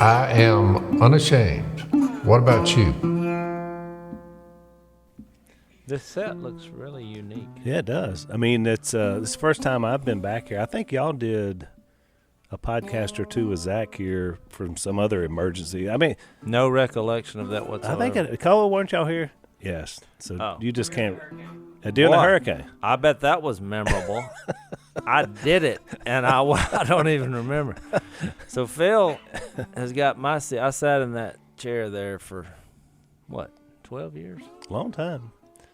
I am unashamed. What about you? This set looks really unique. Yeah, it does. I mean, it's the first time I've been back here. I think y'all did a podcast or two with Zach here from some other emergency. I mean, No recollection of that whatsoever. I think, Cole, weren't y'all here? Yes. So you just can't. During Boy, the hurricane. I bet that was memorable. I did it, and I don't even remember. So Phil has got my seat. I sat in that chair there for, 12 years? Long time.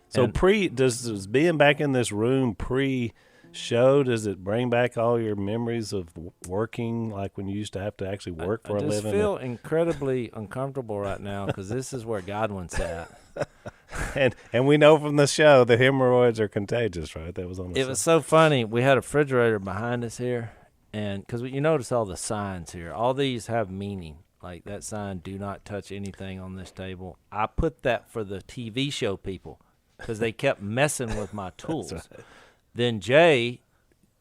So And- does being back in this room pre-show, does it bring back all your memories of working, like when you used to have to actually work for a living? I just feel incredibly uncomfortable right now because this is where Godwin sat. And we know from the show that hemorrhoids are contagious, right? That was on the It was so funny. We had a refrigerator behind us here, and because you notice all the signs here, all these have meaning. Like that sign, do not touch anything on this table. I put that for the TV show people because they kept messing with my tools. Right. Then Jay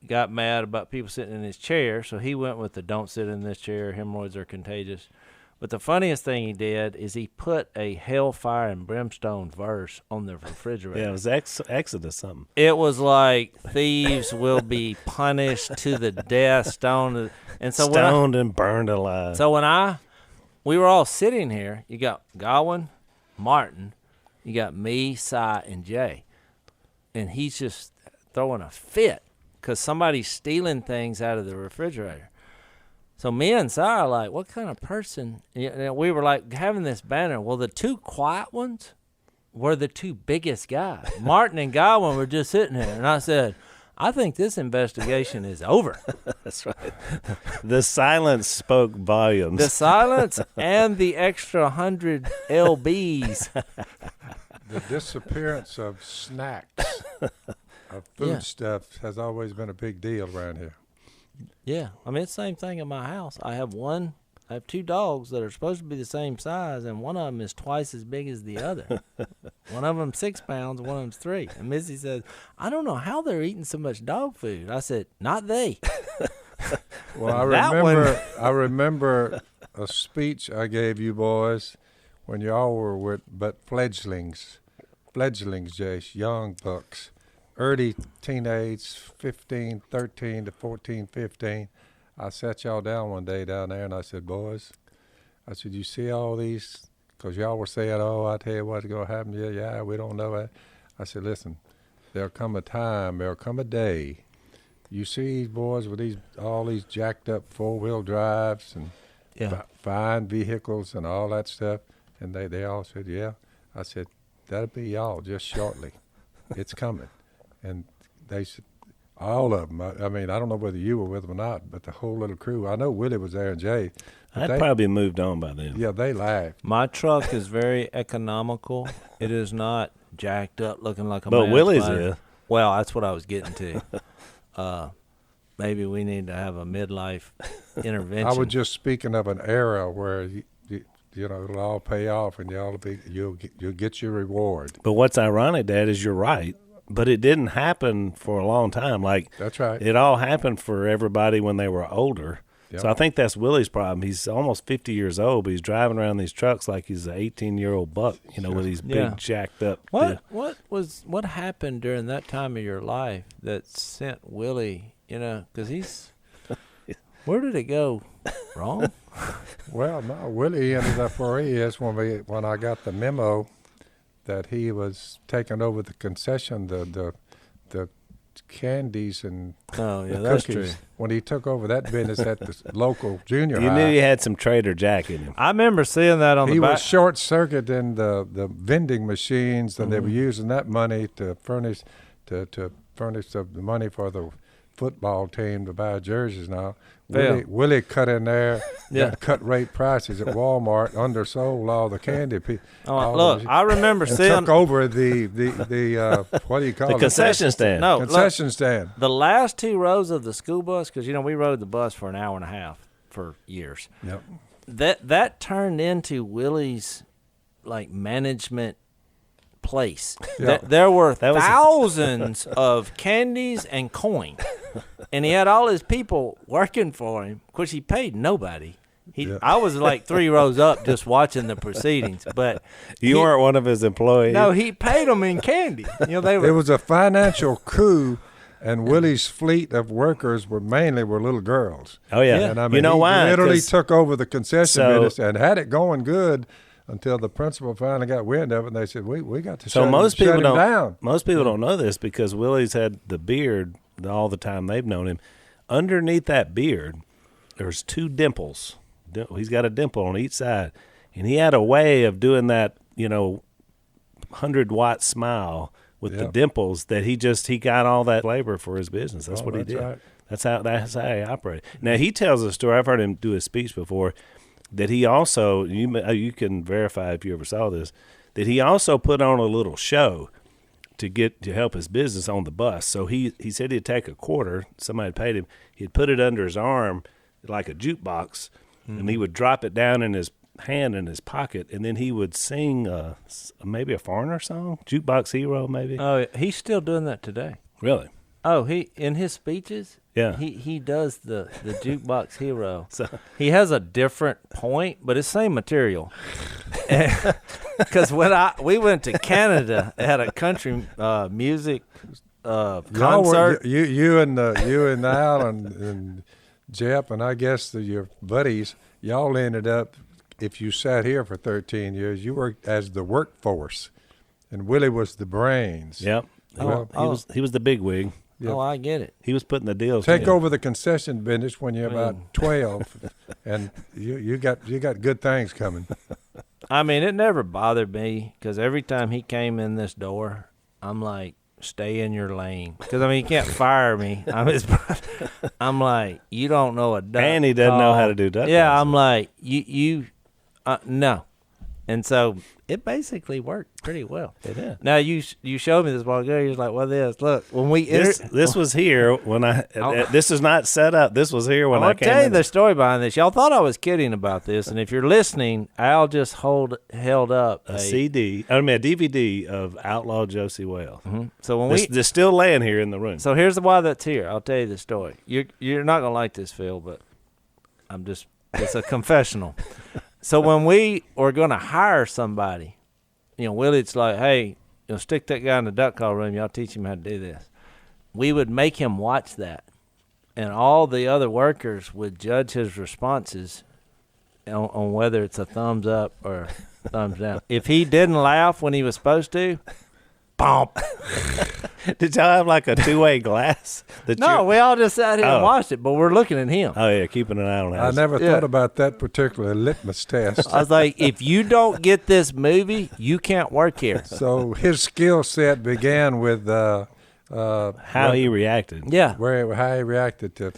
got mad about people sitting in his chair, so he went with the don't sit in this chair, hemorrhoids are contagious. But the funniest thing he did is he put a hellfire and brimstone verse on the refrigerator. Yeah, it was Exodus something. It was like thieves will be punished to the death, stoned, and so Stoned and burned alive. So we were all sitting here. You got Godwin, Martin, you got me, Si, and Jay, and he's just throwing a fit because somebody's stealing things out of the refrigerator. So me and Si are like, what kind of person? We were like having this banner. Well, the two quiet ones were the two biggest guys. Martin and Godwin were just sitting there. And I said, I think this investigation is over. That's right. The silence spoke volumes. The silence and the extra 100 LBs. The disappearance of snacks, of foodstuffs, has always been a big deal around here. Yeah, I mean, it's the same thing in my house. I have two dogs that are supposed to be the same size, and one of them is twice as big as the other. One of them's 6 pounds, one of them's 3. And Missy says, I don't know how they're eating so much dog food. I said, not they. Well, I remember a speech I gave you boys when y'all were fledglings, Jace, young bucks. Early teenage, 13 to 14, 15, I sat y'all down one day down there, and I said, boys, you see all these? Because y'all were saying, I tell you what's going to happen. Yeah, we don't know that. I said, listen, there'll come a day, you see these boys with all these jacked up four-wheel drives and fine vehicles and all that stuff, and they all said, yeah. I said, that'll be y'all just shortly. It's coming. And they said, all of them. I mean, I don't know whether you were with them or not, but the whole little crew. I know Willie was there and Jay. I'd probably moved on by then. Yeah, they laughed. My truck is very economical. It is not jacked up looking like a But man's Willie's plane. is. Well, that's what I was getting to. Maybe we need to have a midlife intervention. I was just speaking of an era where it'll all pay off and you'll get your reward. But what's ironic, Dad, is you're right. But it didn't happen for a long time. Like, that's right. It all happened for everybody when they were older. Yep. So I think that's Willie's problem. He's almost 50 years old, but he's driving around these trucks like he's an 18-year-old buck, with these big jacked up. What happened during that time of your life that sent Willie? Because he's where did it go wrong? Well, no, Willie ended up where he is when I got the memo that he was taking over the concession, the candies and the that's cookies. true. When he took over that business at the local junior You high, knew he had some Trader Jack in him. I remember seeing that on the he back. was short-circuiting the vending machines, and they were using that money to furnish the money for the football team to buy jerseys now. Willie cut in there, got cut rate prices at Walmart, undersold all the candy. I remember seeing took over the what do you call it? The concession stand. No, concession stand. The last 2 rows of the school bus, because we rode the bus for an hour and a half for years. Yep. That turned into Willie's management place. Yeah. There were thousands of candies and coin, and he had all his people working for him. Of course, he paid nobody. I was like 3 rows up just watching the proceedings, but you weren't one of his employees. No, he paid them in candy. It was a financial coup, and Willie's fleet of workers were little girls. Oh yeah, and I mean, you know why? He literally took over the concession business and had it going good until the principal finally got wind of it, and they said, "We got to shut him down." Most people don't know this because Willie's had the beard all the time they've known him. Underneath that beard, there's 2 dimples. He's got a dimple on each side, and he had a way of doing that, 100-watt smile with the dimples that he got all that labor for his business. That's what he did. Right. That's how he operated. Now he tells a story. I've heard him do a speech before that he also you can verify if you ever saw this, that he also put on a little show to help his business on the bus. So he said he'd take a quarter. Somebody paid him. He'd put it under his arm like a jukebox. And he would drop it down in his hand in his pocket, and then he would sing maybe a foreigner song, Jukebox Hero, maybe. Oh, he's still doing that today. Really? Oh, he in his speeches. Yeah, he does the Jukebox Hero. So he has a different point, but it's same material. Because when we went to Canada, at a country music concert, you and Al and Jep, and I guess your buddies, y'all ended up, if you sat here for 13 years, you worked as the workforce, and Willie was the brains. Yep. He was the big wig. Yep. Oh, I get it. He was putting the deals. Take over the concession business when you're about 12, and you got good things coming. I mean, it never bothered me because every time he came in this door, I'm like, stay in your lane, because you can't fire me. I'm like, you don't know a duck and he doesn't know how to do duck yeah calls. I'm like, you no. And so it basically worked pretty well. It did. Now you showed me this while ago. You're like, well, look, when we this was here when this is not set up. This was here when I came in. I'll tell you the story behind this. Y'all thought I was kidding about this, and if you're listening, Al just held up a DVD of Outlaw Josie Wales. Mm-hmm. So when they're still laying here in the room. So here's why that's here. I'll tell you the story. You're not gonna like this, Phil, but it's a confessional. So when we were going to hire somebody, Willie's like, hey, stick that guy in the duck call room. Y'all teach him how to do this. We would make him watch that, and all the other workers would judge his responses on whether it's a thumbs up or thumbs down. If he didn't laugh when he was supposed to, bump. Did y'all have like a 2-way glass? No, we all just sat here and watched it, but we're looking at him. Oh, yeah, keeping an eye on it. I never thought about that particular litmus test. I was like, if you don't get this movie, you can't work here. So his skill set began with how he reacted. Yeah. How he reacted to.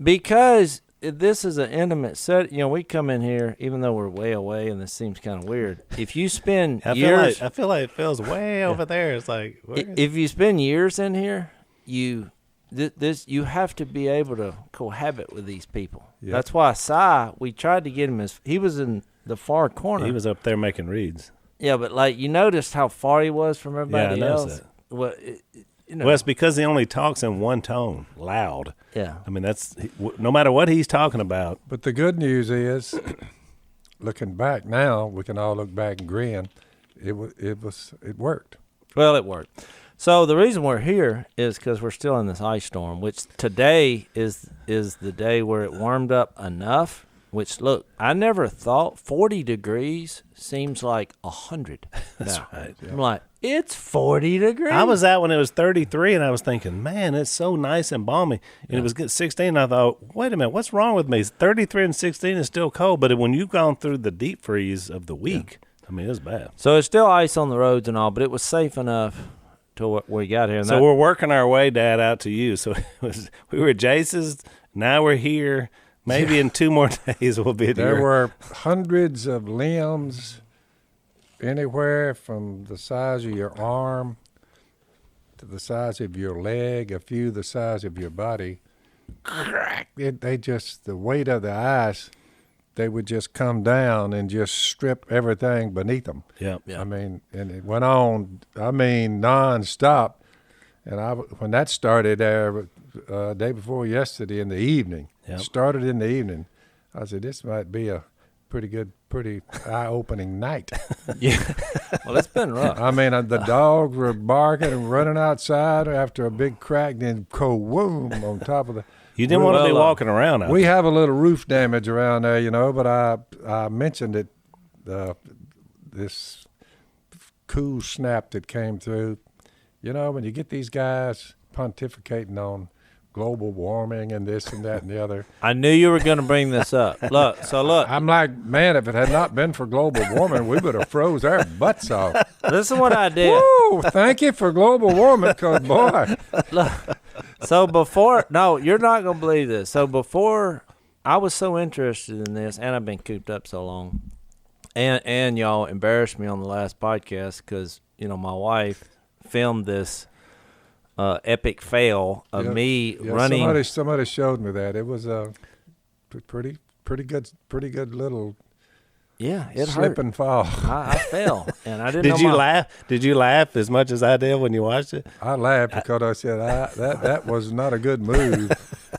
Because this is an intimate set. We come in here, even though we're way away, and this seems kind of weird. If you spend years, I feel like it feels way over there. It's like if you spend years in here, you have to be able to cohabit with these people. Yep. That's why we tried to get him he was in the far corner. He was up there making reads. Yeah, but you noticed how far he was from everybody else. Well, it's because he only talks in one tone, loud. Yeah. That's no matter what he's talking about. But the good news is, looking back now, we can all look back and grin. It worked. Well, it worked. So the reason we're here is because we're still in this ice storm, which today is the day where it warmed up enough. Which, look, I never thought 40 degrees seems like 100. That's right. Yeah. I'm like, it's 40 degrees. I was out when it was 33, and I was thinking, man, it's so nice and balmy. And it was getting 16, and I thought, wait a minute, what's wrong with me? 33 and 16 is still cold, but when you've gone through the deep freeze of the week, it was bad. So it's still ice on the roads and all, but it was safe enough till we got here. And so we're working our way, Dad, out to you. So we were at Jase's, now we're here. Maybe in 2 more days we'll be there. There were hundreds of limbs, anywhere from the size of your arm to the size of your leg, a few the size of your body. The weight of the ice, they would just come down and just strip everything beneath them. Yeah. And it went on, nonstop. And when that started day before yesterday in the evening, started in the evening, I said, this might be a pretty eye-opening night. Yeah. Well, it's been rough. I mean, the dogs were barking and running outside after a big crack, then boom on top of the. You didn't want to be walking around out We there. have a little roof damage around there, you know, but I mentioned it, this cool snap that came through. You know, when you get these guys pontificating on global warming and this and that and the other. I knew you were going to bring this up. Look. I'm like, man, if it had not been for global warming, we would have froze our butts off. Listen what I did. Woo, thank you for global warming, because, boy. Look, so you're not going to believe this. So before, I was so interested in this, and I've been cooped up so long, and y'all embarrassed me on the last podcast because, you know, my wife filmed this epic fail of me running. Somebody showed me that. It was a pretty good little it slip hurt. and fall. I fell, and I didn't Did know you laugh? Did you laugh as much as I did when you watched it? I laughed because I said that was not a good move,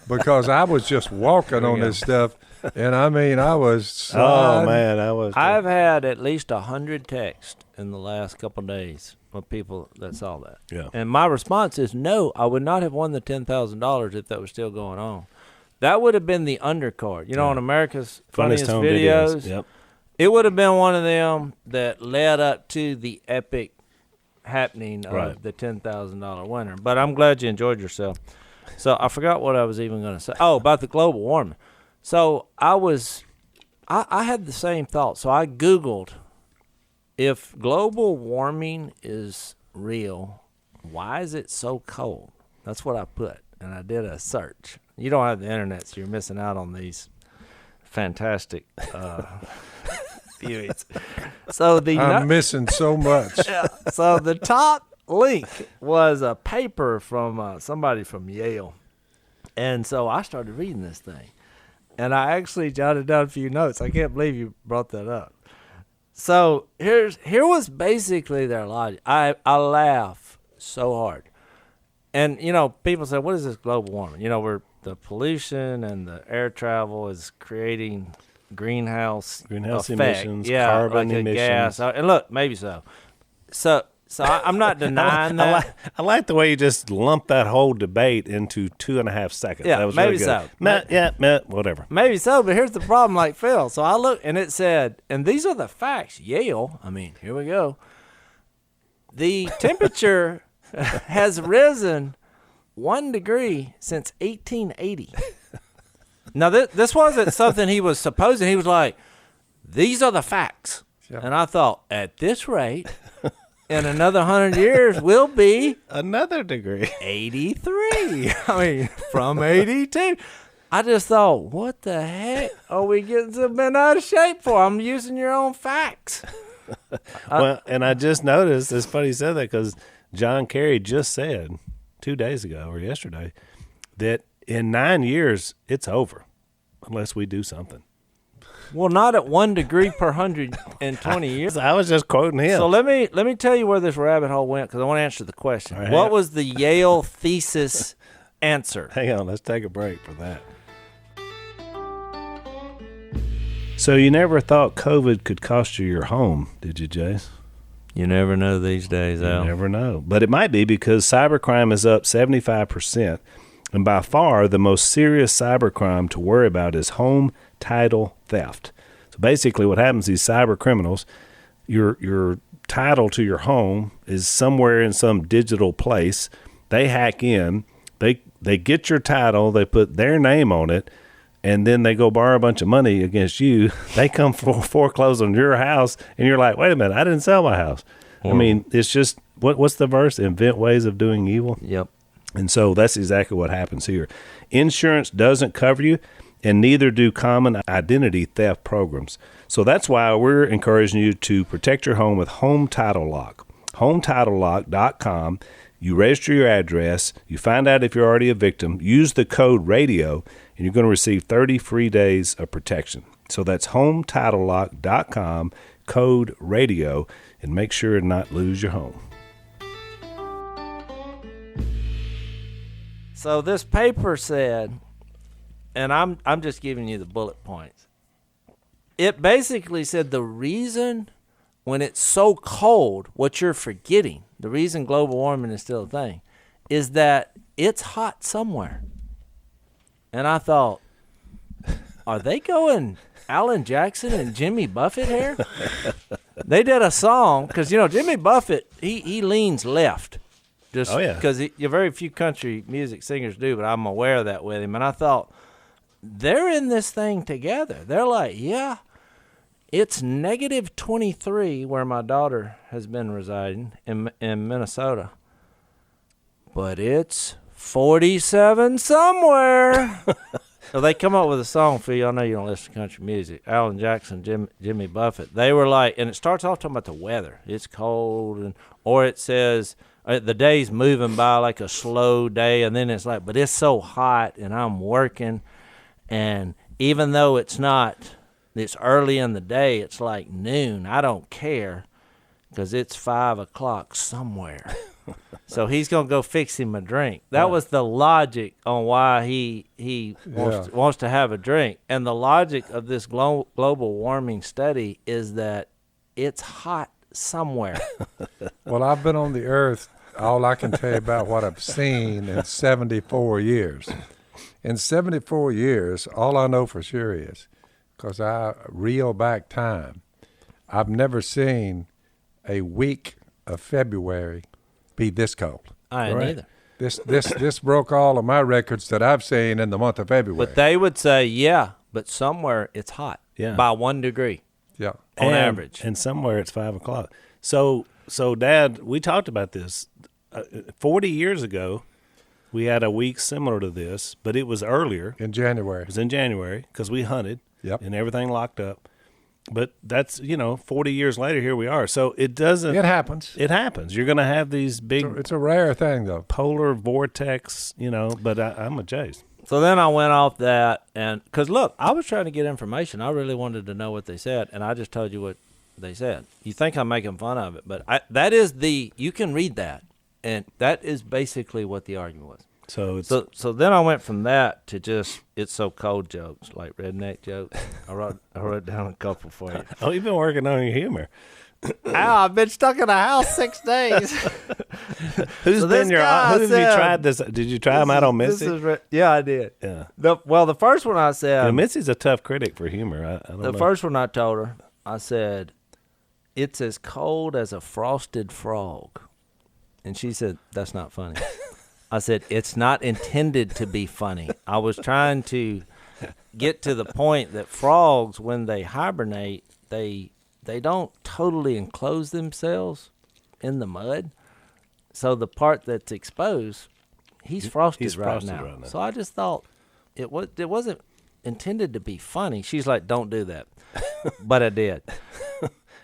because I was just walking on this stuff, and I mean I was sliding. Oh man, I've had at least 100 texts in the last couple of days of people that saw that. Yeah. And my response is no, I would not have won the $10,000 if that was still going on. That would have been the undercard. You know, on America's Funniest Home Videos. Yep. It would have been one of them that led up to the epic happening of the $10,000 winner. But I'm glad you enjoyed yourself. So I forgot what I was even going to say. Oh, about the global warming. So I had the same thought. So I Googled, if global warming is real, why is it so cold? That's what I put, and I did a search. You don't have the internet, so you're missing out on fantastic viewings. So I'm missing so much. So the top link was a paper from somebody from Yale, and so I started reading this thing, and I actually jotted down a few notes. I can't believe you brought that up. So here was basically their logic. I laugh so hard, and you know, people say, "What is this global warming?" You know, the pollution and the air travel is creating greenhouse effect. Emissions, yeah, carbon like emissions. a gas. And look, maybe so. So I'm not denying that. I like the way you just lumped that whole debate into 2.5 seconds. Yeah, that was maybe really good. so. Whatever. Maybe so, but here's the problem, like Phil. So I looked, and it said, and these are the facts. Yale, I mean, here we go. The temperature has risen 1 degree since 1880. Now, this wasn't something he was supposing. He was like, these are the facts. Yeah. And I thought, at this rate, in another 100 years, we'll be another degree. 83. I mean, from 82. I just thought, what the heck are we getting so bent out of shape for? I'm using your own facts. Well, and I just noticed, it's funny you said that, because John Kerry just said 2 days ago or yesterday that in 9 years, it's over unless we do something. Well, not at 1 degree per 120 years. I was just quoting him. So let me tell you where this rabbit hole went, because I want to answer the question. Right, what was the Yale thesis answer? Hang on, let's take a break for that. So you never thought COVID could cost you your home, did you, Jase? You never know these days, Al. You never know. But it might be, because cybercrime is up 75%. And by far, the most serious cybercrime to worry about is home title theft. So basically what happens, these cyber criminals, your title to your home is somewhere in some digital place. They hack in, they get your title, they put their name on it, and then they go borrow a bunch of money against you. They come foreclose on your house, and you're like, wait a minute, I didn't sell my house. I mean, it's just, what's the verse? Invent ways of doing evil. Yep. And so that's exactly what happens here. Insurance doesn't cover you, and neither do common identity theft programs. So that's why we're encouraging you to protect your home with Home Title Lock. HomeTitleLock.com. You register your address. You find out if you're already a victim. Use the code RADIO, and you're going to receive 30 free days of protection. So that's HomeTitleLock.com, code RADIO, and make sure to not lose your home. So this paper said, and I'm just giving you the bullet points. it basically said the reason when it's so cold, what you're forgetting, the reason global warming is still a thing, is that it's hot somewhere. And I thought, are they going Alan Jackson and Jimmy Buffett here? They did a song, because, Jimmy Buffett, he leans left. Just because very few country music singers do, but I'm aware of that with him. And I thought, they're in this thing together. They're like, yeah, it's negative 23 where my daughter has been residing in Minnesota. But it's 47 somewhere. So they come up with a song for you. I know you don't listen to country music. Alan Jackson, Jimmy Buffett. They were like, and it starts off talking about the weather. It's cold, or it says the day's moving by like a slow day, and then it's like, but it's so hot, and I'm working, and even though it's early in the day, it's like noon. I don't care, because it's 5 o'clock somewhere. So he's going to go fix him a drink. That was the logic on why he wants to have a drink. And the logic of this global warming study is that it's hot somewhere. Well, I've been on the earth, all I can tell you about what I've seen in 74 years. In 74 years, all I know for sure is, because I reel back time, I've never seen a week of February be this cold. I ain't either. This broke all of my records that I've seen in the month of February. But they would say, yeah, but somewhere it's hot by 1 degree. Yeah, on average, and somewhere it's 5 o'clock. So Dad, we talked about this 40 years ago. We had a week similar to this, but it was earlier. In January. It was in January because we hunted. Yep. And everything locked up. But that's, 40 years later, here we are. So it doesn't. It happens. It happens. You're going to have these big. It's a rare thing, though. Polar vortex, but I'm a Jase. So then I went off that, and because look, I was trying to get information. I really wanted to know what they said, and I just told you what they said. You think I'm making fun of it, but you can read that, and that is basically what the argument was. So then I went from that to just it's so cold jokes, like redneck jokes. I wrote down a couple for you. Oh, you've been working on your humor. I've been stuck in a house 6 days. Who have you tried this? Did you try them out on Missy? Yeah, I did. Yeah. The first one I said. Missy's a tough critic for humor. I don't know. The first one I told her, I said, it's as cold as a frosted frog. And she said, that's not funny. I said, it's not intended to be funny. I was trying to get to the point that frogs, when they hibernate, they don't totally enclose themselves in the mud. So the part that's exposed, he's frosted right now. So I just thought it wasn't intended to be funny. She's like, don't do that. But I did.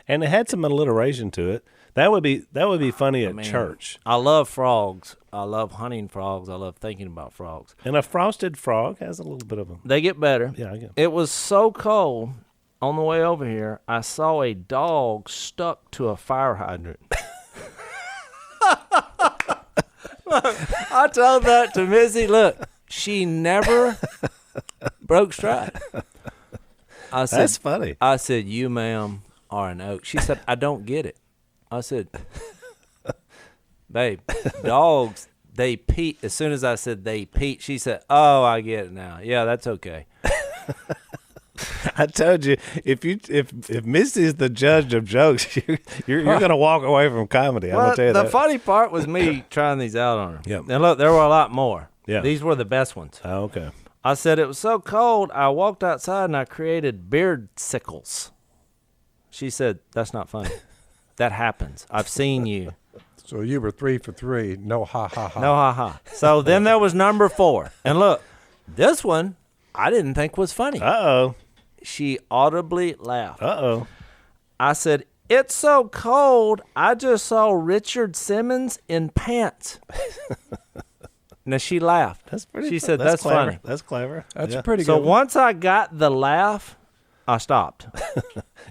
And it had some alliteration to it. That would be funny at church. I love frogs. I love hunting frogs. I love thinking about frogs. And a frosted frog has a little bit of them. They get better. Yeah, I get. It was so cold on the way over here, I saw a dog stuck to a fire hydrant. Look, I told that to Missy. Look, she never broke stride. I said, that's funny. I said, you, ma'am, are an oak. She said, I don't get it. I said, babe, dogs, they pee. As soon as I said they pee, she said, oh, I get it now. Yeah, that's okay. I told you, if Missy's the judge of jokes, you're going to walk away from comedy. I'm going to tell you that. The funny part was me trying these out on her. Yep. And look, there were a lot more. Yeah. These were the best ones. Oh, okay. I said it was so cold, I walked outside and I created beard sickles. She said, that's not funny. That happens. I've seen you. So you were 3 for 3. No ha ha ha. No ha ha. So then there was number 4. And look, this one I didn't think was funny. Uh-oh. She audibly laughed. Uh-oh. I said, it's so cold, I just saw Richard Simmons in pants. Now she laughed. That's pretty. She said, that's clever. Funny. That's clever. That's pretty good. So once I got the laugh, I stopped.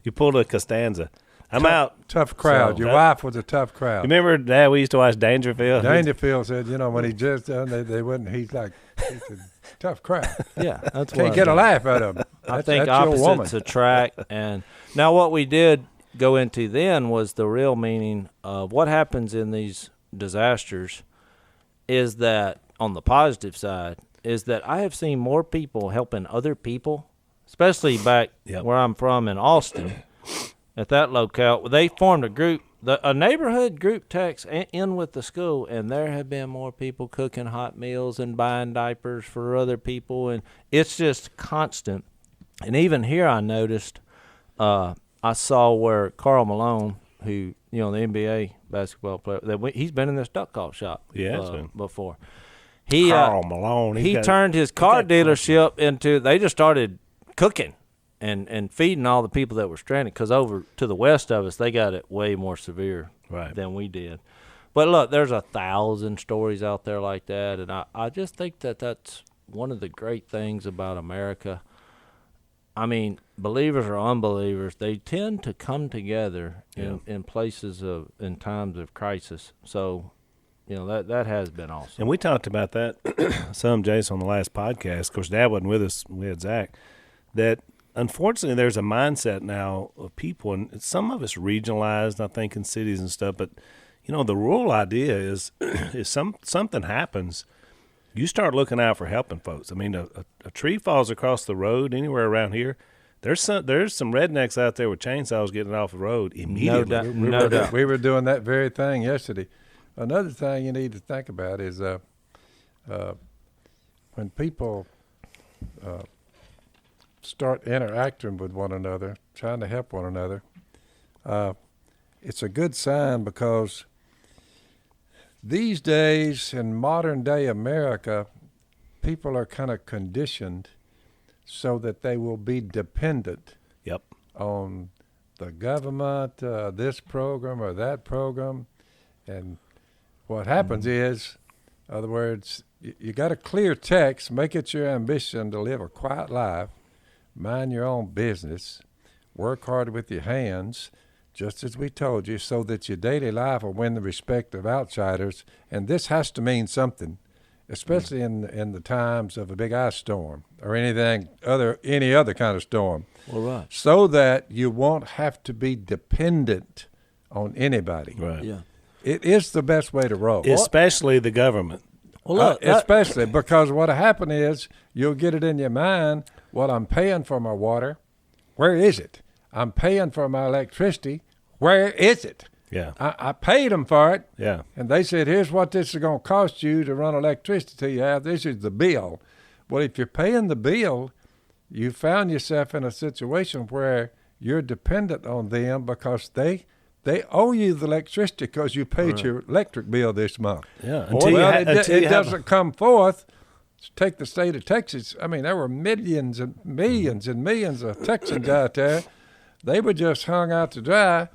You pulled a Costanza. I'm out. Tough crowd. Your wife was a tough crowd. You remember, Dad, we used to watch Dangerfield? Dangerfield said, when he just done, they wouldn't, he's like, He's a tough crowd. Yeah, that's can't get a laugh out of him. I think opposites attract. And now what we did go into then was the real meaning of what happens in these disasters is that on the positive side is that I have seen more people helping other people, especially back where I'm from in Austin. At that locale, they formed a group, a neighborhood group text in with the school, and there have been more people cooking hot meals and buying diapers for other people, and it's just constant. And even here I noticed, I saw where Karl Malone, who, the NBA basketball player, he's been in this duck call shop before. Karl Malone. He turned his car dealership into, they just started cooking and feeding all the people that were stranded, because over to the west of us, they got it way more severe than we did. But look, there's 1,000 stories out there like that, and I just think that that's one of the great things about America. I mean, believers or unbelievers, they tend to come together in places in times of crisis. So, that has been awesome. And we talked about that some, Jace, on the last podcast. Of course, Dad wasn't with us. We had Zach. That unfortunately, there's a mindset now of people, and some of it's regionalized, I think, in cities and stuff. But the rural idea is, if something happens, you start looking out for helping folks. I mean, a tree falls across the road anywhere around here. There's some rednecks out there with chainsaws getting off the road immediately. No doubt. We were doing that very thing yesterday. Another thing you need to think about is when people start interacting with one another, trying to help one another, it's a good sign, because these days in modern day America, people are kind of conditioned so that they will be dependent on the government, this program or that program. And what happens is, in other words, you got a clear text, make it your ambition to live a quiet life, mind your own business, work hard with your hands, just as we told you, so that your daily life will win the respect of outsiders. And this has to mean something, especially in the times of a big ice storm or any other kind of storm. Well, right. So that you won't have to be dependent on anybody. Right. Yeah. It is the best way to roll. Especially the government. Well, look, especially because what'll happen is you'll get it in your mind, well, I'm paying for my water. Where is it? I'm paying for my electricity. Where is it? Yeah. I paid them for it. Yeah. And they said, here's what this is going to cost you to run electricity till you have. This is the bill. Well, if you're paying the bill, you found yourself in a situation where you're dependent on them, because they owe you the electricity because you paid your electric bill this month. Yeah. It doesn't come forth. Take the state of Texas. I mean, there were millions and millions and millions of Texans out there. They were just hung out to dry.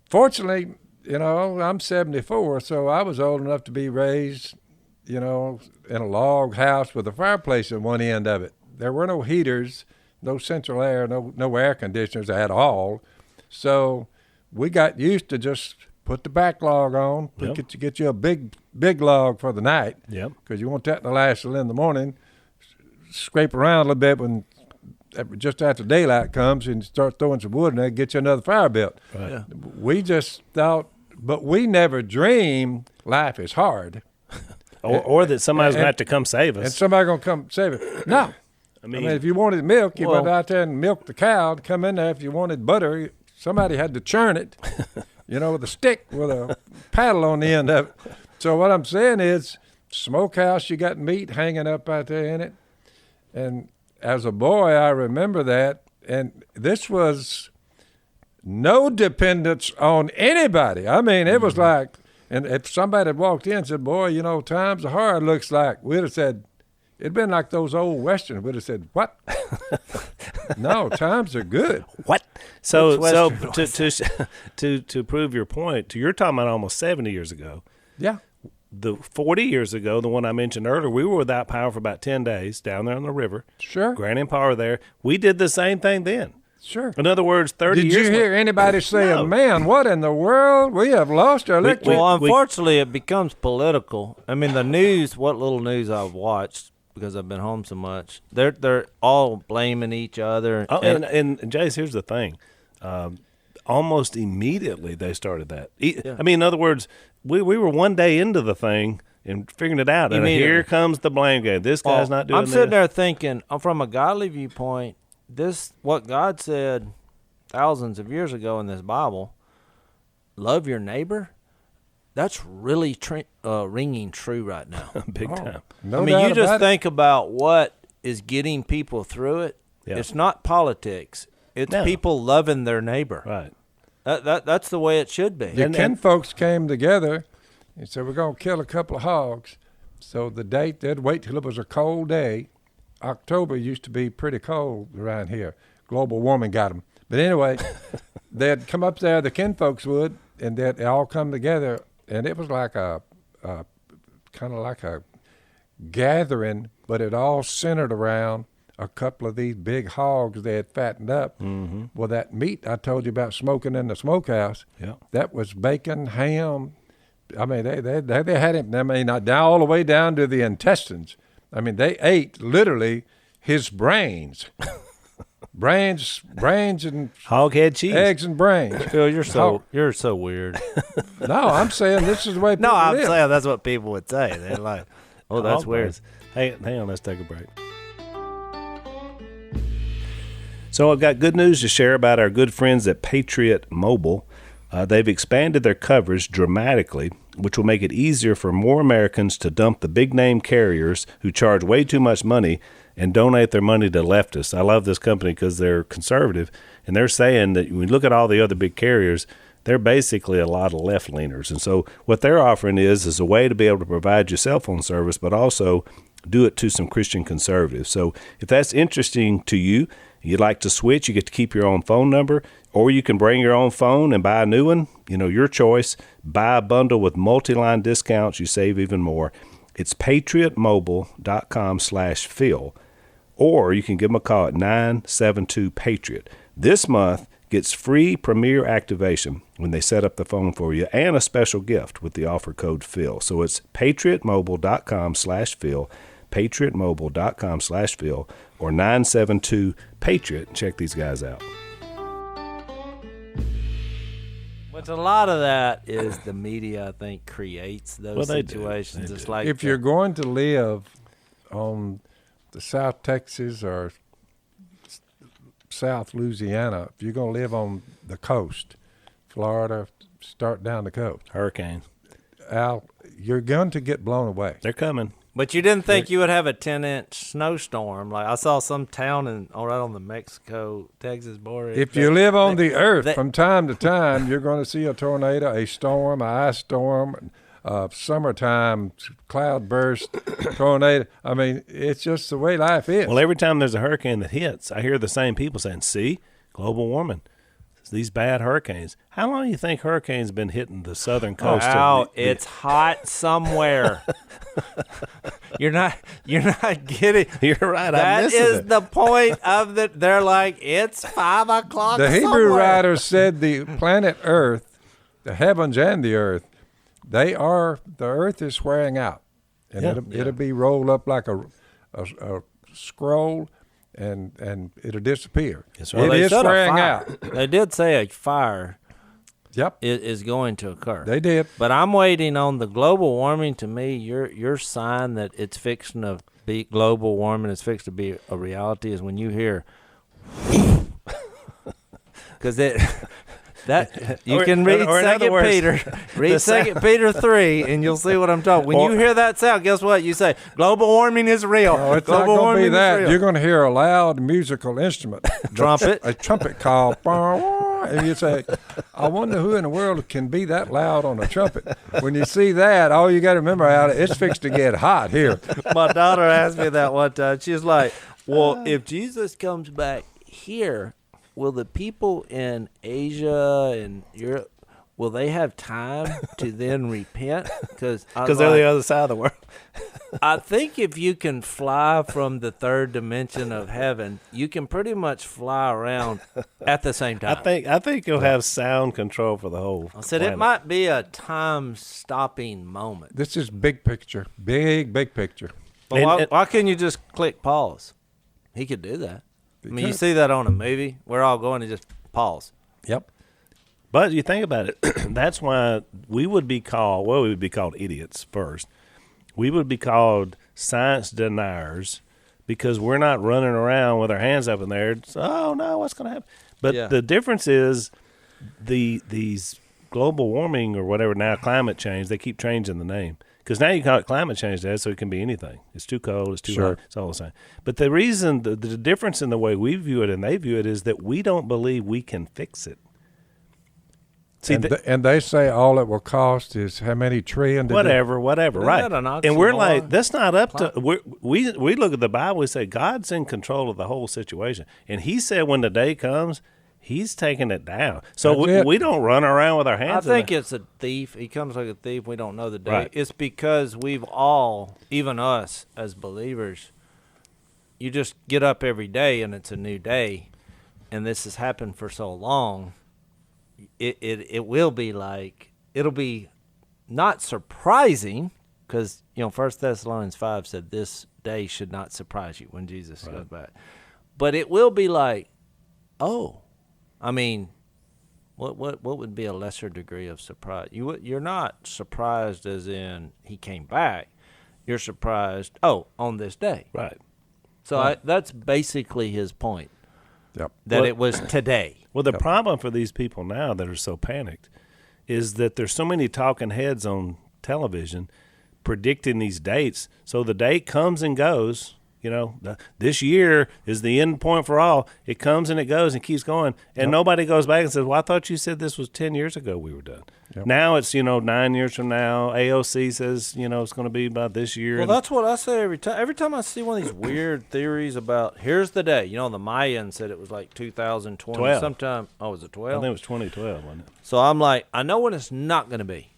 Fortunately, I'm 74, so I was old enough to be raised, in a log house with a fireplace at one end of it. There were no heaters, no central air, no air conditioners at all. So we got used to just put the back log on, get you a big log for the night, because you want that to last till in the morning. Scrape around a little bit when just after daylight comes, and start throwing some wood in there, get you another fire built. Right. Yeah. We just thought, but we never dreamed life is hard. or that somebody's going to have to come save us. And somebody's going to come save it. No. I mean, if you wanted milk, you went out there and milked the cow and come in there. If you wanted butter, somebody had to churn it, with a stick with a paddle on the end of it. So what I'm saying is, smokehouse, you got meat hanging up out there in it. And as a boy, I remember that. And this was no dependence on anybody. I mean, it was like, and if somebody had walked in and said, boy, times are hard, looks like, we'd have said, it'd been like those old Westerns. We'd have said, what? No, times are good. What? So to prove your point, you're talking about almost 70 years ago. Yeah. The 40 years ago, the one I mentioned earlier, we were without power for about 10 days down there on the river. Sure. Granting power there. We did the same thing then. Sure. In other words, 30 Did years. you hear anybody say, No. man, what in the world? We have lost our electric. Well, unfortunately, it becomes political. I mean, the news, what little news I've watched, because I've been home so much, they're all blaming each other. Oh, and Jace, here's the thing. Almost immediately they started that. I mean, in other words, we were one day into the thing and figuring it out. And here comes the blame game. This guy's not doing this. I'm sitting there thinking, from a godly viewpoint, what God said thousands of years ago in this Bible, love your neighbor, that's really ringing true right now. Big time. No I mean, you just doubt think about what is getting people through it. Yeah. It's not politics. It's people loving their neighbor. Right. That's the way it should be. The kinfolks came together and said, we're going to kill a couple of hogs. So the date, they'd wait till it was a cold day. October used to be pretty cold around here. Global warming got them. But anyway, they'd come up there, the kinfolks would, and they'd all come together, and it was like kind of like a gathering, but it all centered around a couple of these big hogs they had fattened up. Mm-hmm. Well, that meat I told you about smoking in the smokehouse, that was bacon, ham. I mean, they had it, I mean, all the way down to the intestines. I mean, they ate literally his brains. brains and hoghead cheese, eggs and brains. Phil, you're so weird. No, I'm saying this is the way people I'm live. saying that's what people would say. They're like, oh, that's weird. Hey, hang on, let's take a break. So I've got good news to share about our good friends at Patriot Mobile. They've expanded their coverage dramatically, which will make it easier for more Americans to dump the big-name carriers who charge way too much money and donate their money to leftists. I love this company because they're conservative, and they're saying that when you look at all the other big carriers, they're basically a lot of left-leaners. And so what they're offering is a way to be able to provide your cell phone service, but also do it to some Christian conservatives. So if that's interesting to you, you'd like to switch, you get to keep your own phone number, or you can bring your own phone and buy a new one. You know, your choice. Buy a bundle with multi-line discounts. You save even more. It's patriotmobile.com/Phil, or you can give them a call at 972-PATRIOT. This month gets free Premier activation when they set up the phone for you and a special gift with the offer code Phil. So it's patriotmobile.com/Phil, patriotmobile.com/Phil, or 972-PATRIOT. Check these guys out. But a lot of that is the media, I think, creates those situations. It's like if you're going to live on the South Texas or South Louisiana, if you're going to live on the coast, Florida, start down the coast. Hurricane. Al, you're going to get blown away. They're coming. But you didn't think you would have a 10-inch snowstorm. Like I saw some town right on the Mexico-Texas border. If you live on the earth, from time to time, you're going to see a tornado, a storm, an ice storm, summertime cloudburst, tornado. I mean, it's just the way life is. Well, every time there's a hurricane that hits, I hear the same people saying, see, global warming. These bad hurricanes. How long do you think hurricanes been hitting the southern coast? It's hot somewhere. You're not getting. You're right. That is the point of the. They're like, it's 5 o'clock. The Hebrew writer said the planet Earth, the heavens and the earth, the earth is wearing out, and it'll be rolled up like a scroll. And it'll disappear. That's right. Well, it is wearing out. They did say a fire Yep. is going to occur. They did. But I'm waiting on the global warming. To me, your sign that it's fixing to be global warming, is fixed to be a reality, is when you hear, because that you can read Second Peter, read 2 Peter 3, and you'll see what I'm talking. When you hear that sound, guess what? You say global warming is real. No, it's global not going to be that. Real. You're going to hear a loud musical instrument, trumpet, a trumpet call, and you say, "I wonder who in the world can be that loud on a trumpet." When you see that, all you got to remember, it's fixed to get hot here. My daughter asked me that one time. She was like, "Well, if Jesus comes back here, will the people in Asia and Europe, will they have time to then repent? Because they're the other side of the world." I think if you can fly from the third dimension of heaven, you can pretty much fly around at the same time. I think you'll have sound control for the whole. I said planet. it might be a time-stopping moment. This is big picture, big picture. Well, why couldn't you just click pause? He could do that. I mean, you see that on a movie. We're all going to just pause. Yep. But you think about it, that's why we would be called, we would be called idiots first. We would be called science deniers because we're not running around with our hands up in there. Oh, no, what's going to happen? But the difference is these global warming or whatever now, climate change, they keep changing the name. Because now you call it climate change, Dad, so it can be anything. It's too cold, it's too hot, it's all the same. But the reason, the difference in the way we view it and they view it is that we don't believe we can fix it. See, and they say all it will cost is how many trillion? Whatever, right. And we're like, that's not up to, we look at the Bible, we say God's in control of the whole situation. And he said when the day comes, he's taking it down. So we don't run around with our hands. I think it's a thief. He comes like a thief. We don't know the day. Right. It's because we've all, even us as believers, you just get up every day and it's a new day. And this has happened for so long. It will be like, it'll be not surprising because, 1 Thessalonians 5 said this day should not surprise you when Jesus goes back. But it will be like, oh, I mean, what would be a lesser degree of surprise? You're not surprised as in he came back. You're surprised, on this day. Right. So that's basically his point. Yep. That it was today. Well, the problem for these people now that are so panicked is that there's so many talking heads on television predicting these dates. So the date comes and goes. This year is the end point for all. It comes and it goes and keeps going. And nobody goes back and says, well, I thought you said this was 10 years ago we were done. Yep. Now it's, 9 years from now. AOC says, it's going to be about this year. Well, that's what I say every time. Every time I see one of these weird theories about, here's the day. The Mayans said it was like 2020. 12. Sometime. Oh, was it 12? I think it was 2012, wasn't it? So I'm like, I know when it's not going to be.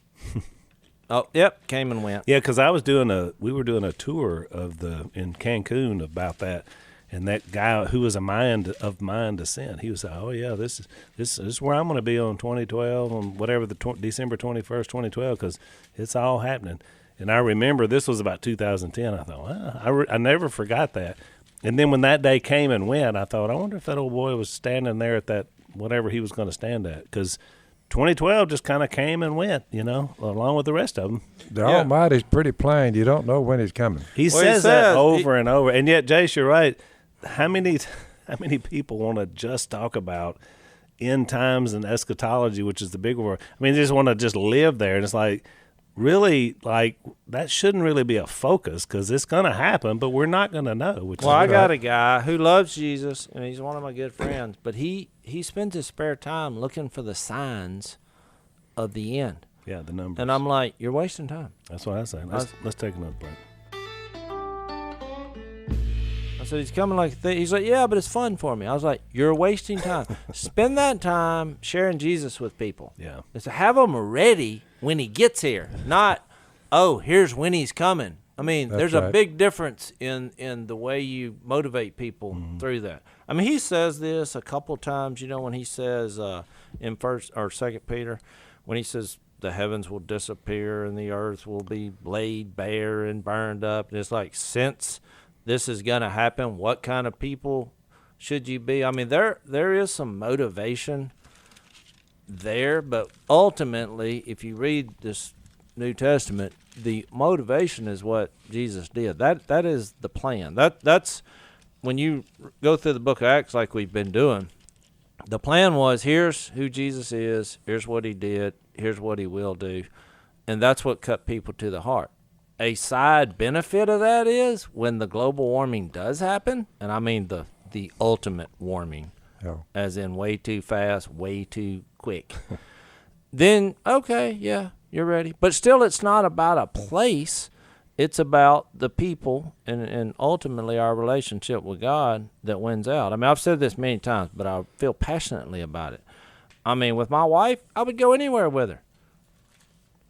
Oh, yep, came and went. Yeah, because we were doing a tour in Cancun about that, and that guy who was of Mayan descent, he was like, oh yeah, this is where I'm going to be on 2012 on whatever December 21st, 2012, because it's all happening. And I remember this was about 2010. I thought, well, I never forgot that. And then when that day came and went, I thought, I wonder if that old boy was standing there at that whatever he was going to stand at, because 2012 just kind of came and went, along with the rest of them. The Almighty's pretty plain. You don't know when he's coming. He says that over and over. And yet, Jace, you're right. How many people want to just talk about end times and eschatology, which is the big word? I mean, they just want to just live there. And it's like, really, that shouldn't really be a focus because it's going to happen, but we're not going to know. I got a guy who loves Jesus, and he's one of my good friends, but he spends his spare time looking for the signs of the end. Yeah, the numbers. And I'm like, you're wasting time. That's what I say. Let's take another break. I said, he's coming like a thief. He's like, yeah, but it's fun for me. I was like, you're wasting time. Spend that time sharing Jesus with people. Yeah. So have them ready when he gets here, not, here's when he's coming. I mean, there's a big difference in the way you motivate people through that. I mean, he says this a couple times, when he says in 1st or 2nd Peter, when he says the heavens will disappear and the earth will be laid bare and burned up. And it's like, since this is going to happen, what kind of people should you be? I mean, there is some motivation there, but ultimately, if you read this New Testament, the motivation is what Jesus did. That is the plan. That's when you go through the book of Acts like we've been doing. The plan was, here's who Jesus is, here's what he did, here's what he will do, and that's what cut people to the heart. A side benefit of that is when the global warming does happen, and I mean the ultimate warming, as in way too fast, way too quick, then, okay, yeah, you're ready. But still, it's not about a place. It's about the people and ultimately our relationship with God that wins out. I mean, I've said this many times, but I feel passionately about it. I mean, with my wife, I would go anywhere with her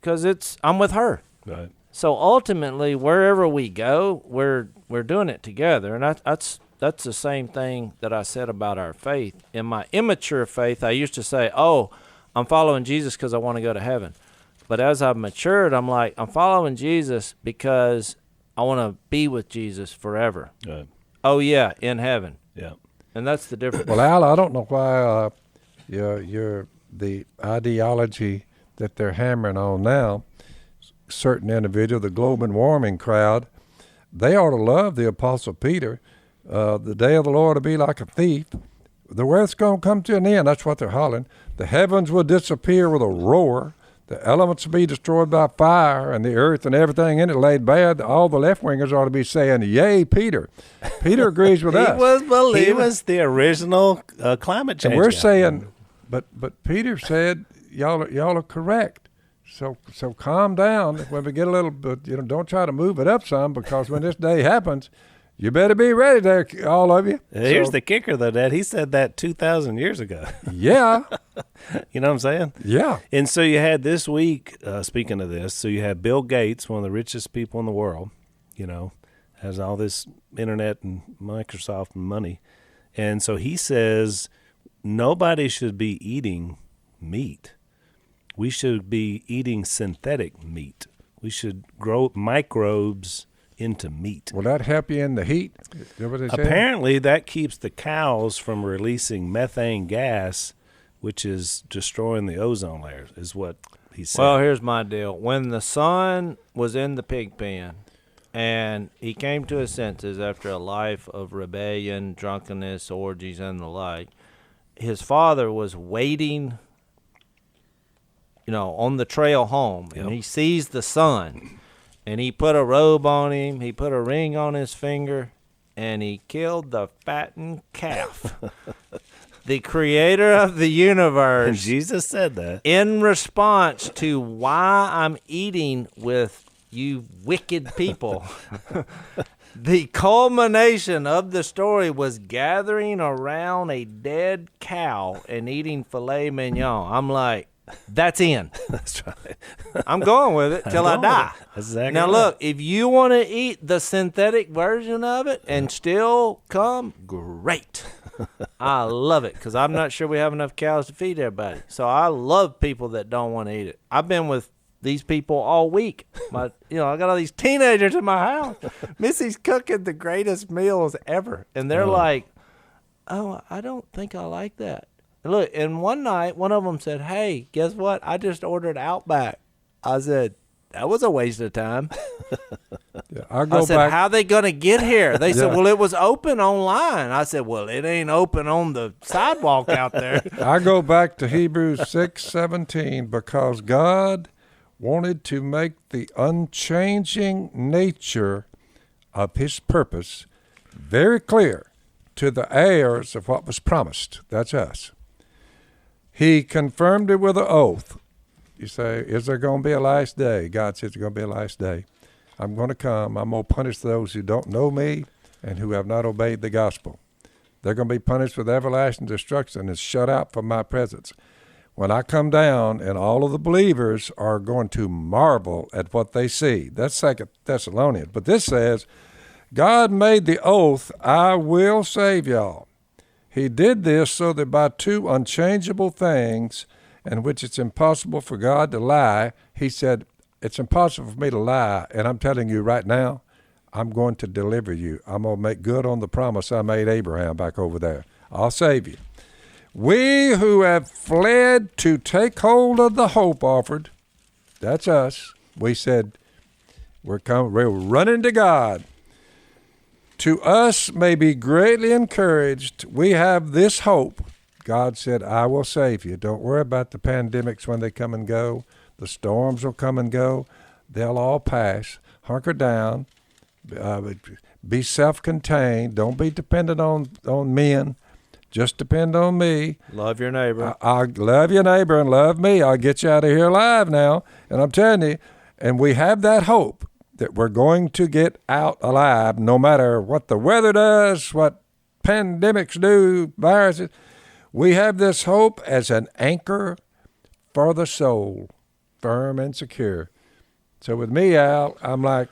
because I'm with her. Right. So ultimately, wherever we go, we're doing it together, and that's the same thing that I said about our faith. In my immature faith, I used to say, "Oh, I'm following Jesus because I want to go to heaven." But as I've matured, I'm like, I'm following Jesus because I want to be with Jesus forever. Oh yeah, in heaven. Yeah, and that's the difference. Well, Al, I don't know why you're the ideology that they're hammering on now. Certain individual, the global warming crowd, they ought to love the Apostle Peter. The day of the Lord will be like a thief. The earth's going to come to an end. That's what they're hollering. The heavens will disappear with a roar. The elements will be destroyed by fire, and the earth and everything in it laid bare. All the left-wingers ought to be saying, yay, Peter. Peter agrees with us. He was the original climate change And we're guy. saying, but Peter said, y'all are correct. So calm down. When we get a little bit, don't try to move it up some, because when this day happens, you better be ready there, all of you. Here's the kicker, though, Dad. He said that 2,000 years ago. Yeah. You know what I'm saying? Yeah. And so you had this week, speaking of this, so you had Bill Gates, one of the richest people in the world, has all this internet and Microsoft and money. And so he says nobody should be eating meat. We should be eating synthetic meat. We should grow microbes into meat. Will that help you in the heat? Is that what they say? Apparently, that keeps the cows from releasing methane gas, which is destroying the ozone layer, is what he said. Well, here's my deal. When the son was in the pig pen and he came to his senses after a life of rebellion, drunkenness, orgies, and the like, his father was waiting, on the trail home, and he sees the son. And he put a robe on him, he put a ring on his finger, and he killed the fattened calf. The creator of the universe. And Jesus said that. In response to why I'm eating with you wicked people. The culmination of the story was gathering around a dead cow and eating filet mignon. I'm like, that's in. That's right. I'm going with it till I die. That's exactly now, right. look, if you want to eat the synthetic version of it and still come, great. I love it because I'm not sure we have enough cows to feed everybody. So I love people that don't want to eat it. I've been with these people all week. I got all these teenagers in my house. Missy's cooking the greatest meals ever. And they're like, oh, I don't think I like that. Look, and one night, one of them said, hey, guess what? I just ordered Outback. I said, that was a waste of time. Yeah, I said, how they going to get here? They said, well, it was open online. I said, well, it ain't open on the sidewalk out there. I go back to Hebrews 6:17 because God wanted to make the unchanging nature of his purpose very clear to the heirs of what was promised. That's us. He confirmed it with an oath. You say, is there going to be a last day? God says there's going to be a last day. I'm going to come. I'm going to punish those who don't know me and who have not obeyed the gospel. They're going to be punished with everlasting destruction and shut out from my presence. When I come down, and all of the believers are going to marvel at what they see. That's 2 Thessalonians. But this says, God made the oath, I will save y'all. He did this so that by two unchangeable things, in which it's impossible for God to lie, he said, it's impossible for me to lie, and I'm telling you right now, I'm going to deliver you. I'm going to make good on the promise I made Abraham back over there. I'll save you. We who have fled to take hold of the hope offered, that's us. We said, we're running to God. To us may be greatly encouraged. We have this hope. God said, I will save you. Don't worry about the pandemics when they come and go. The storms will come and go. They'll all pass. Hunker down. Be self-contained. Don't be dependent on men. Just depend on me. Love your neighbor. I love your neighbor and love me. I'll get you out of here alive now. And I'm telling you, and we have that hope that we're going to get out alive no matter what the weather does, what pandemics do, viruses. We have this hope as an anchor for the soul, firm and secure. So with me, Al, I'm like,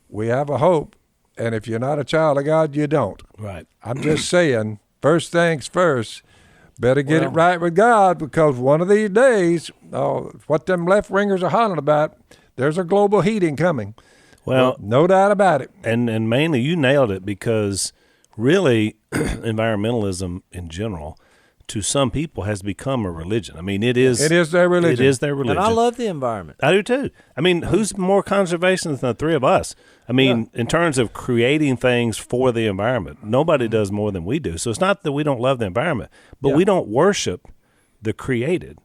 we have a hope, and if you're not a child of God, you don't. Right. I'm just saying, first things first, better get it right with God, because one of these days, what them left-wingers are hollering about, there's a global heating coming. Well, no doubt about it. And mainly you nailed it, because really environmentalism in general to some people has become a religion. I mean, it is their religion. It is their religion. And I love the environment. I do too. I mean, who's more conservationist than the three of us? I mean, in terms of creating things for the environment, nobody does more than we do. So it's not that we don't love the environment, but we don't worship the created.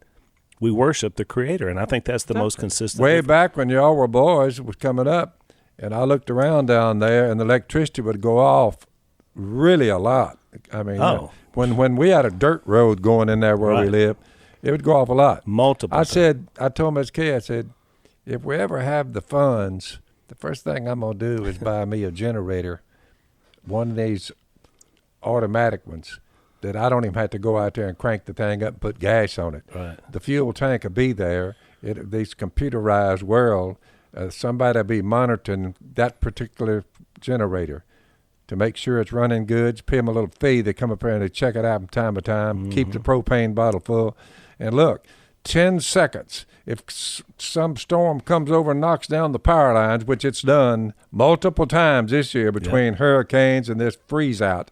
We worship the Creator, and I think that's the most consistent. Way back when y'all were boys, was coming up, and I looked around down there, and the electricity would go off really a lot. I mean, when we had a dirt road going in there where we live, it would go off a lot. Multiple. I told Ms. Kay, I said, if we ever have the funds, the first thing I'm going to do is buy me a generator, one of these automatic ones that I don't even have to go out there and crank the thing up and put gas on it. Right. The fuel tank will be there. This computerized world, somebody will be monitoring that particular generator to make sure it's running good. Pay them a little fee. They come up here and they check it out from time to time, keep the propane bottle full. And look, 10 seconds. If some storm comes over and knocks down the power lines, which it's done multiple times this year between hurricanes and this freeze out,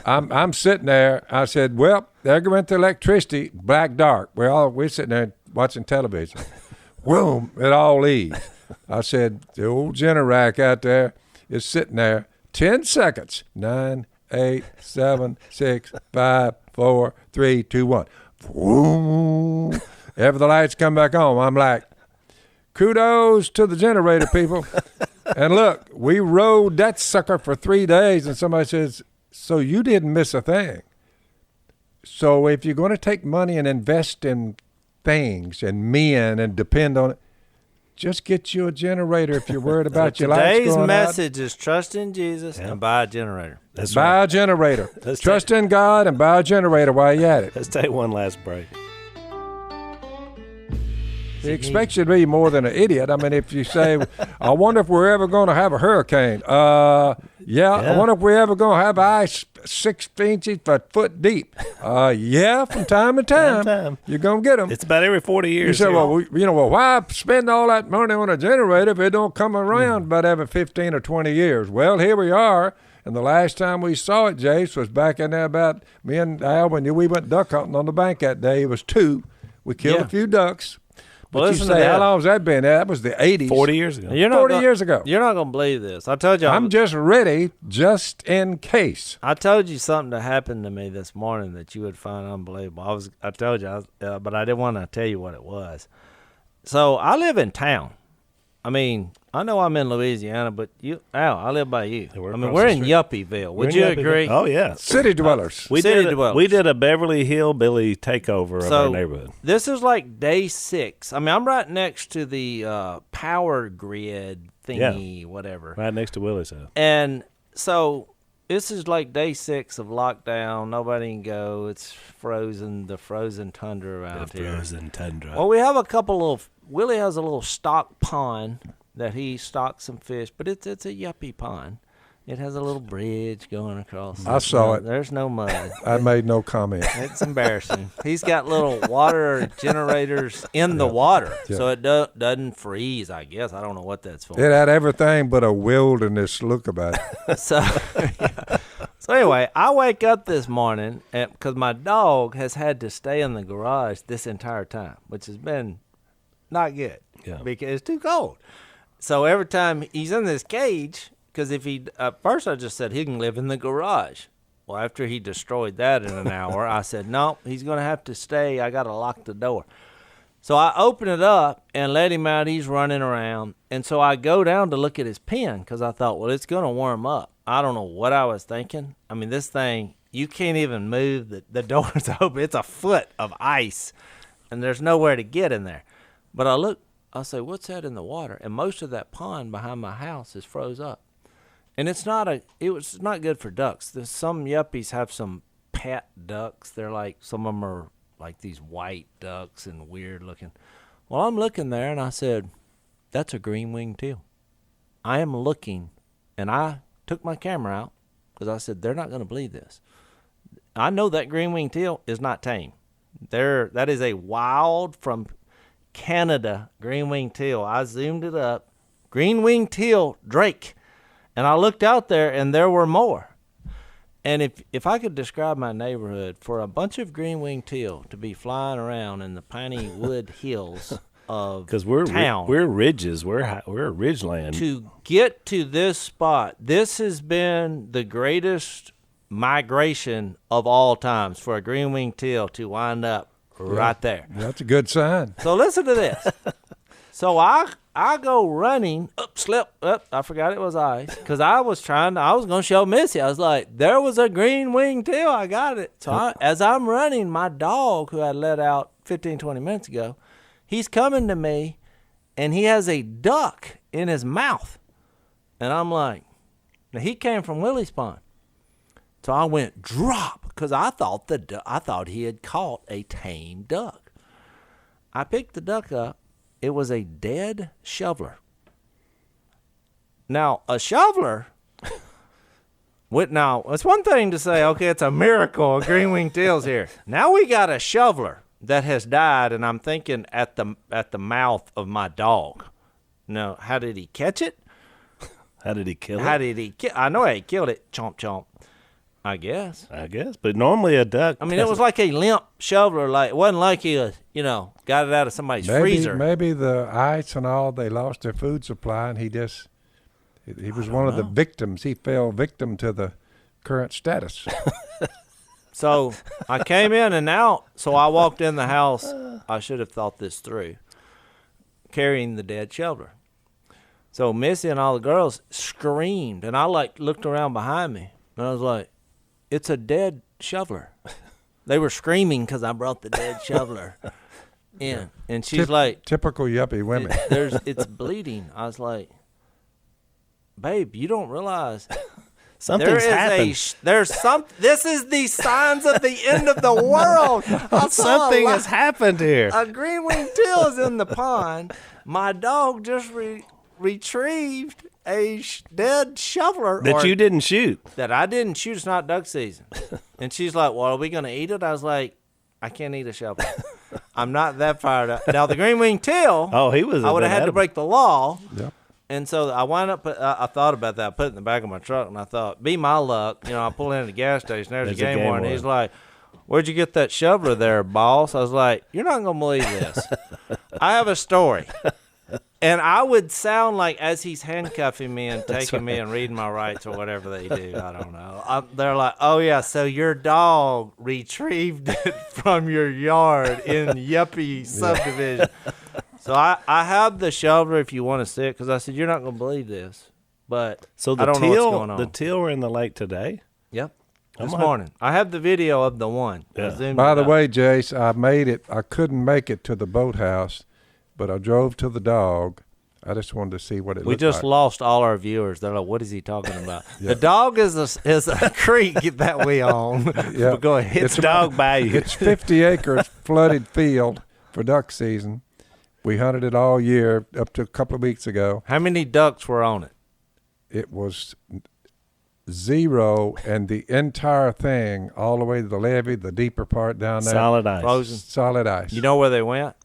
I'm sitting there. I said, well, there went the electricity, black dark. We're sitting there watching television. Boom, it all leaves. I said, the old Generac out there is sitting there. 10 seconds. 9, 8, 7, 6, 5, 4, 3, 2, 1. Boom. Ever the lights come back on, I'm like, kudos to the generator people. And look, we rode that sucker for 3 days, and somebody says, so you didn't miss a thing. So if you're going to take money and invest in things and men and depend on it, just get you a generator if you're worried about your lights going out. Today's message is trust in Jesus and buy a generator. That's buy right. a generator. Trust in God and buy a generator while you're at it. Let's take one last break. He expects you to be more than an idiot. I mean, if you say, I wonder if we're ever going to have a hurricane. I wonder if we're ever going to have ice 6 inches a foot deep. From time to time. You're going to get them. It's about every 40 years. You say, why spend all that money on a generator if it don't come around about every 15 or 20 years? Well, here we are. And the last time we saw it, Jace, was back in there about me and Al, when we went duck hunting on the bank that day. It was 2. We killed a few ducks. But you say, how long has that been? That was the 80s. 40 years ago. 40 years ago. You're not going to believe this. I told you. I'm just ready, just in case. I told you something that happened to me this morning that you would find unbelievable. I told you, but I didn't want to tell you what it was. So I live in town. I mean, I know I'm in Louisiana, but Al, I live by you. We're in Yuppieville. Would you agree? Oh, yeah. City dwellers. We did a Beverly Hillbilly takeover of our neighborhood. This is like day 6. I mean, I'm right next to the power grid thingy, whatever. Right next to Willie's house. And so this is like day 6 of lockdown. Nobody can go. It's frozen, the frozen tundra around here. The frozen tundra. Well, we have a couple little, Willie has a little stock pond that he stocks some fish, but it's a yuppie pond. It has a little bridge going across. I saw it. There's no mud. I made no comment. It's embarrassing. He's got little water generators in the water, so it doesn't freeze, I guess. I don't know what that's for. It had everything but a wilderness look about it. So anyway, I wake up this morning because my dog has had to stay in the garage this entire time, which has been not good because it's too cold. So every time he's in this cage, because at first I just said he can live in the garage. Well, after he destroyed that in an hour, I said, no, he's going to have to stay. I got to lock the door. So I open it up and let him out. He's running around. And so I go down to look at his pen because I thought, well, it's going to warm up. I don't know what I was thinking. I mean, this thing, you can't even move. The door's open. It's a foot of ice, and there's nowhere to get in there. But I look, I say, what's that in the water? And most of that pond behind my house is froze up. And it's not good for ducks. Some yuppies have some pet ducks. They're like, some of them are like these white ducks and weird looking. Well, I'm looking there and I said, that's a green-winged teal. I am looking, and I took my camera out because I said, they're not going to believe this. I know that green-winged teal is not tame. That is a wild from Canada green-winged teal. I zoomed it up. Green-winged teal, Drake. And I looked out there, and there were more. And if I could describe my neighborhood, for a bunch of green-winged teal to be flying around in the piney wood hills of town. We're ridges. We're a ridgeland. To get to this spot, this has been the greatest migration of all times for a green-winged teal to wind up right there. That's a good sign. So listen to this. So I go running, I forgot it was ice, because I was going to show Missy. I was like, there was a green-winged teal. I got it. So as I'm running, my dog, who I let out 15, 20 minutes ago, he's coming to me, and he has a duck in his mouth. And I'm like, now he came from Willie's pond. So I went drop, because I thought he had caught a tame duck. I picked the duck up. It was a dead shoveler. Now, a shoveler, now, it's one thing to say, okay, it's a miracle, a green-winged teal's here. Now we got a shoveler that has died, and I'm thinking at the mouth of my dog. Now, how did he catch it? How did he kill it? I know how he killed it. Chomp, chomp. I guess. But normally a duck. I mean, it was like a limp shoveler. It wasn't like he was, got it out of somebody's freezer. Maybe the ice and all, they lost their food supply, and he was one of the victims. He fell victim to the current status. So I came in and out. So I walked in the house. I should have thought this through, carrying the dead shoveler. So Missy and all the girls screamed, and I looked around behind me, and I was like, it's a dead shoveler. They were screaming because I brought the dead shoveler in. And she's like, typical yuppie women. It's bleeding. I was like, babe, you don't realize something's happened. This is the signs of the end of the world. Something has happened here. A green-winged teal is in the pond. My dog just retrieved a dead shoveler that you didn't shoot. That I didn't shoot. It's not duck season. And she's like, well, are we going to eat it? I was like, I can't eat a shoveler. I'm not that fired up. Now, the green-winged teal, I would have had to break the law. Yep. And so I wound up, I thought about that. I put it in the back of my truck, and I thought, be my luck. I pull in at the gas station. There's a game warden. He's like, where'd you get that shoveler there, boss? I was like, you're not going to believe this. I have a story. And I would sound like, as he's handcuffing me and taking me and reading my rights or whatever they do, I don't know. They're like, oh, yeah, so your dog retrieved it from your yard in Yuppie subdivision. So I have the shoveler if you want to see it, because I said, you're not going to believe this. But so I don't know what's going on. The teal were in the lake today? Yep. This morning. I have the video of the one. Yeah. By the way, Jace, I made it. I couldn't make it to the boathouse, but I drove to the dog. I just wanted to see what it looked like. We just lost all our viewers. They're like, what is he talking about? Yeah. The dog is a creek that we own. Yeah. Go ahead. It's dog bayou. It's 50 acres flooded field for duck season. We hunted it all year up to a couple of weeks ago. How many ducks were on it? It was 0, and the entire thing, all the way to the levee, the deeper part down there. Solid ice. Frozen. Solid ice. You know where they went?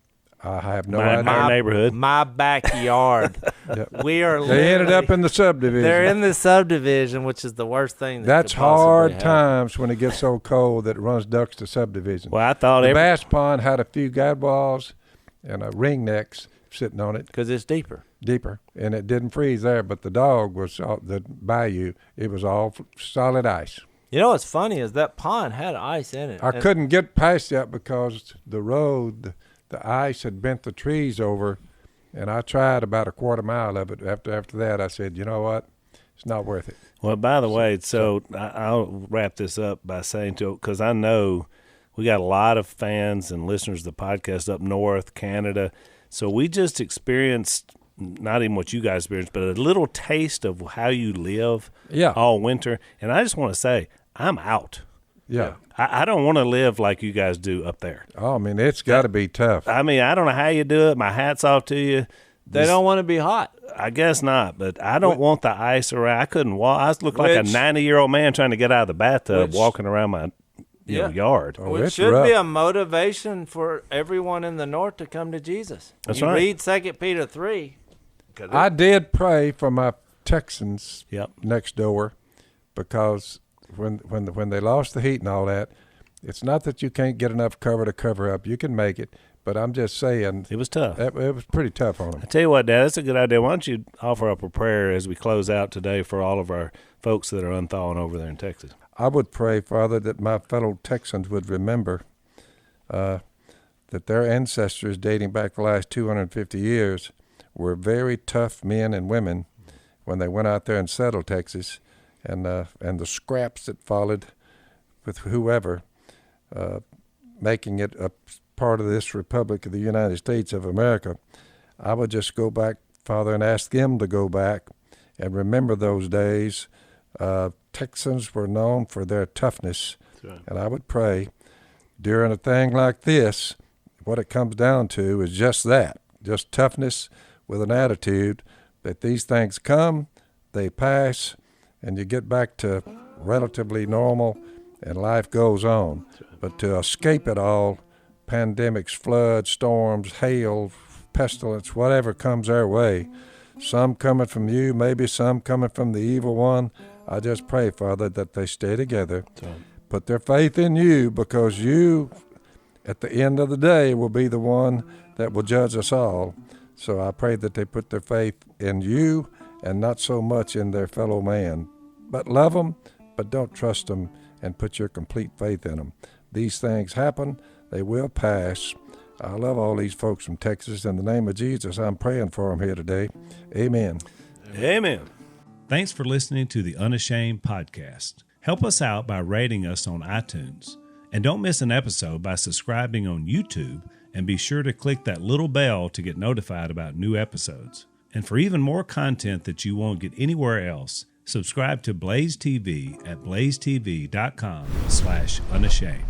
I have no idea. Our neighborhood. My backyard. Yep. We are. They ended up in the subdivision. They're in the subdivision, which is the worst thing. That's hard times when it gets so cold that it runs ducks to subdivision. Well, I thought the bass pond had a few gadwalls and a ringnecks sitting on it. Because it's deeper. Deeper, and it didn't freeze there. But the dog was the bayou. It was all solid ice. You know what's funny is that pond had ice in it. I couldn't get past that because the road. The ice had bent the trees over, and I tried about a quarter mile of it. After that, I said, you know what? It's not worth it. Well, by the way, so I'll wrap this up by saying, because I know we got a lot of fans and listeners of the podcast up north, Canada. So we just experienced, not even what you guys experienced, but a little taste of how you live all winter. And I just want to say, I'm out. Yeah. I don't want to live like you guys do up there. Oh, I mean, it's got to be tough. I mean, I don't know how you do it. My hat's off to you. They don't want to be hot. I guess not, but I don't want the ice around. I couldn't walk. I look like a 90-year-old man trying to get out of the bathtub, walking around my yard. Which should be a motivation for everyone in the north to come to Jesus. That's right. Read 2 Peter 3. I did pray for my Texans next door, because when they lost the heat and all that, it's not that you can't get enough cover to cover up. You can make it. But I'm just saying, it was tough. It was pretty tough on them. I tell you what, Dad, that's a good idea. Why don't you offer up a prayer as we close out today for all of our folks that are unthawing over there in Texas? I would pray, Father, that my fellow Texans would remember that their ancestors, dating back the last 250 years, were very tough men and women when they went out there and settled Texas, and the scraps that followed with whoever, making it a part of this Republic of the United States of America. I would just go back, Father, and ask them to go back and remember those days. Texans were known for their toughness, right. And I would pray during a thing like this, what it comes down to is just that, just toughness with an attitude that these things come, they pass, and you get back to relatively normal and life goes on. Right. But to escape it all, pandemics, floods, storms, hail, pestilence, whatever comes our way, some coming from you, maybe some coming from the evil one, I just pray, Father, that they stay together, put their faith in you, because you, at the end of the day, will be the one that will judge us all. So I pray that they put their faith in you and not so much in their fellow man. But love them, but don't trust them, and put your complete faith in them. These things happen. They will pass. I love all these folks from Texas. In the name of Jesus, I'm praying for them here today. Amen. Amen. Thanks for listening to the Unashamed podcast. Help us out by rating us on iTunes. And don't miss an episode by subscribing on YouTube, and be sure to click that little bell to get notified about new episodes. And for even more content that you won't get anywhere else, subscribe to Blaze TV at blazetv.com/unashamed.